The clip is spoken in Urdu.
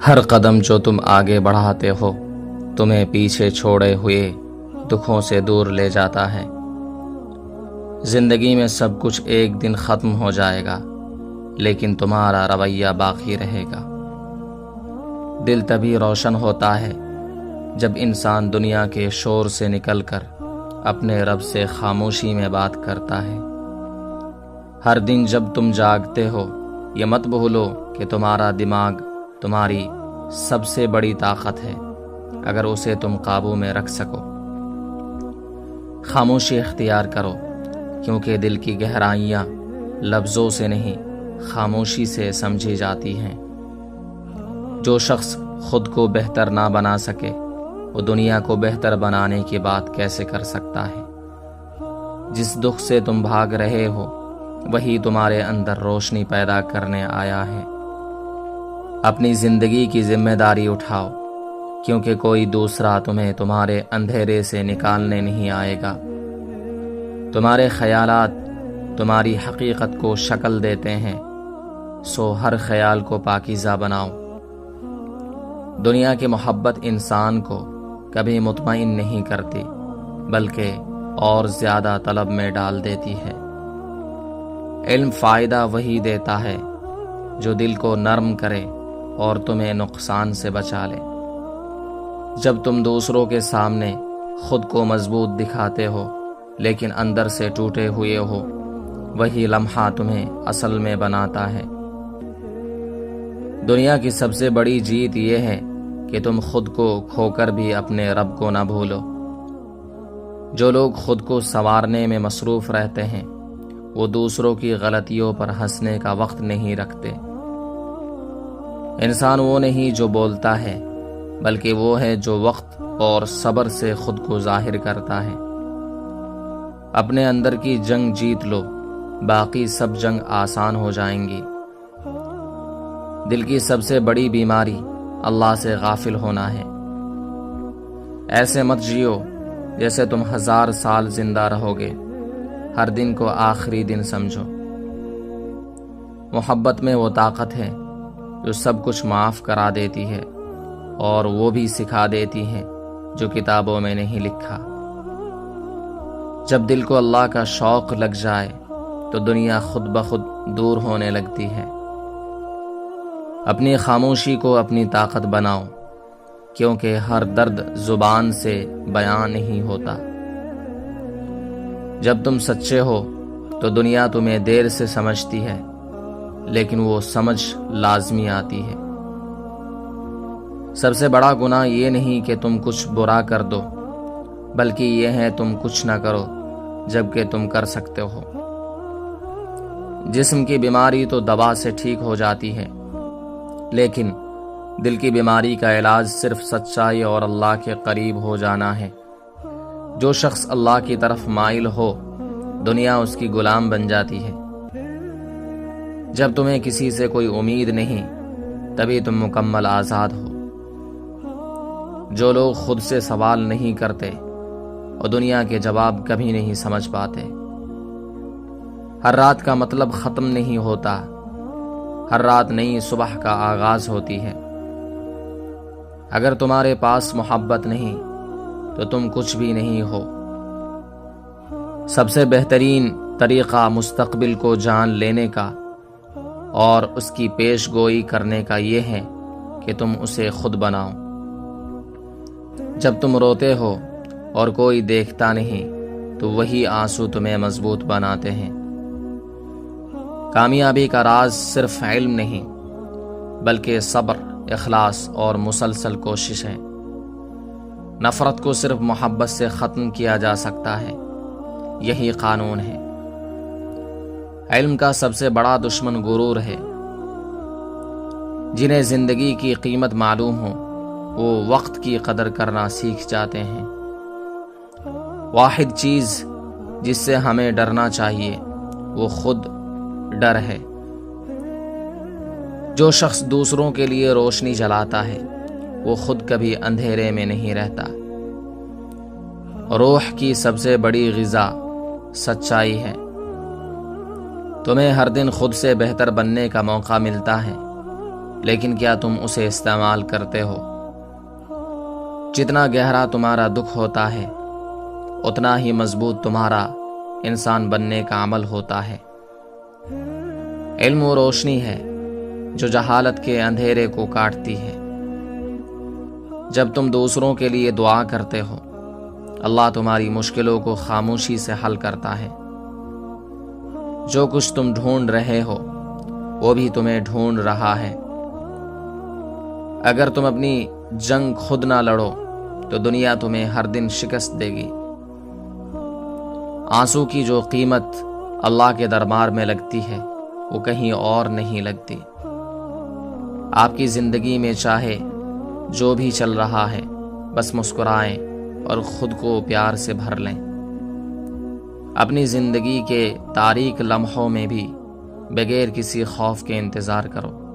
ہر قدم جو تم آگے بڑھاتے ہو تمہیں پیچھے چھوڑے ہوئے دکھوں سے دور لے جاتا ہے۔ زندگی میں سب کچھ ایک دن ختم ہو جائے گا، لیکن تمہارا رویہ باقی رہے گا۔ دل تبھی روشن ہوتا ہے جب انسان دنیا کے شور سے نکل کر اپنے رب سے خاموشی میں بات کرتا ہے۔ ہر دن جب تم جاگتے ہو یہ مت بھولو کہ تمہارا دماغ تمہاری سب سے بڑی طاقت ہے، اگر اسے تم قابو میں رکھ سکو۔ خاموشی اختیار کرو، کیونکہ دل کی گہرائیاں لفظوں سے نہیں خاموشی سے سمجھی جاتی ہیں۔ جو شخص خود کو بہتر نہ بنا سکے وہ دنیا کو بہتر بنانے کی بات کیسے کر سکتا ہے؟ جس دکھ سے تم بھاگ رہے ہو وہی تمہارے اندر روشنی پیدا کرنے آیا ہے۔ اپنی زندگی کی ذمہ داری اٹھاؤ، کیونکہ کوئی دوسرا تمہیں تمہارے اندھیرے سے نکالنے نہیں آئے گا۔ تمہارے خیالات تمہاری حقیقت کو شکل دیتے ہیں، سو ہر خیال کو پاکیزہ بناؤ۔ دنیا کی محبت انسان کو کبھی مطمئن نہیں کرتی، بلکہ اور زیادہ طلب میں ڈال دیتی ہے۔ علم فائدہ وہی دیتا ہے جو دل کو نرم کرے اور تمہیں نقصان سے بچا لے۔ جب تم دوسروں کے سامنے خود کو مضبوط دکھاتے ہو لیکن اندر سے ٹوٹے ہوئے ہو، وہی لمحہ تمہیں اصل میں بناتا ہے۔ دنیا کی سب سے بڑی جیت یہ ہے کہ تم خود کو کھو کر بھی اپنے رب کو نہ بھولو۔ جو لوگ خود کو سنوارنے میں مصروف رہتے ہیں وہ دوسروں کی غلطیوں پر ہنسنے کا وقت نہیں رکھتے۔ انسان وہ نہیں جو بولتا ہے، بلکہ وہ ہے جو وقت اور صبر سے خود کو ظاہر کرتا ہے۔ اپنے اندر کی جنگ جیت لو، باقی سب جنگ آسان ہو جائیں گی۔ دل کی سب سے بڑی بیماری اللہ سے غافل ہونا ہے۔ ایسے مت جیو جیسے تم 1000 سال زندہ رہو گے، ہر دن کو آخری دن سمجھو۔ محبت میں وہ طاقت ہے جو سب کچھ معاف کرا دیتی ہے، اور وہ بھی سکھا دیتی ہے جو کتابوں میں نہیں لکھا۔ جب دل کو اللہ کا شوق لگ جائے تو دنیا خود بخود دور ہونے لگتی ہے۔ اپنی خاموشی کو اپنی طاقت بناؤ، کیونکہ ہر درد زبان سے بیان نہیں ہوتا۔ جب تم سچے ہو تو دنیا تمہیں دیر سے سمجھتی ہے، لیکن وہ سمجھ لازمی آتی ہے۔ سب سے بڑا گناہ یہ نہیں کہ تم کچھ برا کر دو، بلکہ یہ ہے تم کچھ نہ کرو جبکہ تم کر سکتے ہو۔ جسم کی بیماری تو دوا سے ٹھیک ہو جاتی ہے، لیکن دل کی بیماری کا علاج صرف سچائی اور اللہ کے قریب ہو جانا ہے۔ جو شخص اللہ کی طرف مائل ہو دنیا اس کی غلام بن جاتی ہے۔ جب تمہیں کسی سے کوئی امید نہیں تبھی تم مکمل آزاد ہو۔ جو لوگ خود سے سوال نہیں کرتے اور دنیا کے جواب کبھی نہیں سمجھ پاتے۔ ہر رات کا مطلب ختم نہیں ہوتا، ہر رات نئی صبح کا آغاز ہوتی ہے۔ اگر تمہارے پاس محبت نہیں تو تم کچھ بھی نہیں ہو۔ سب سے بہترین طریقہ مستقبل کو جان لینے کا اور اس کی پیش گوئی کرنے کا یہ ہے کہ تم اسے خود بناؤ۔ جب تم روتے ہو اور کوئی دیکھتا نہیں تو وہی آنسو تمہیں مضبوط بناتے ہیں۔ کامیابی کا راز صرف علم نہیں بلکہ صبر، اخلاص اور مسلسل کوشش ہے۔ نفرت کو صرف محبت سے ختم کیا جا سکتا ہے، یہی قانون ہے۔ علم کا سب سے بڑا دشمن غرور ہے۔ جنہیں زندگی کی قیمت معلوم ہو وہ وقت کی قدر کرنا سیکھ جاتے ہیں۔ واحد چیز جس سے ہمیں ڈرنا چاہیے وہ خود ڈر ہے۔ جو شخص دوسروں کے لیے روشنی جلاتا ہے وہ خود کبھی اندھیرے میں نہیں رہتا۔ روح کی سب سے بڑی غذا سچائی ہے۔ تمہیں ہر دن خود سے بہتر بننے کا موقع ملتا ہے، لیکن کیا تم اسے استعمال کرتے ہو؟ جتنا گہرا تمہارا دکھ ہوتا ہے اتنا ہی مضبوط تمہارا انسان بننے کا عمل ہوتا ہے۔ علم وہ روشنی ہے جو جہالت کے اندھیرے کو کاٹتی ہے۔ جب تم دوسروں کے لیے دعا کرتے ہو اللہ تمہاری مشکلوں کو خاموشی سے حل کرتا ہے۔ جو کچھ تم ڈھونڈ رہے ہو وہ بھی تمہیں ڈھونڈ رہا ہے۔ اگر تم اپنی جنگ خود نہ لڑو تو دنیا تمہیں ہر دن شکست دے گی۔ آنسو کی جو قیمت اللہ کے دربار میں لگتی ہے وہ کہیں اور نہیں لگتی۔ آپ کی زندگی میں چاہے جو بھی چل رہا ہے بس مسکرائیں اور خود کو پیار سے بھر لیں۔ اپنی زندگی کے تاریک لمحوں میں بھی بغیر کسی خوف کے انتظار کرو۔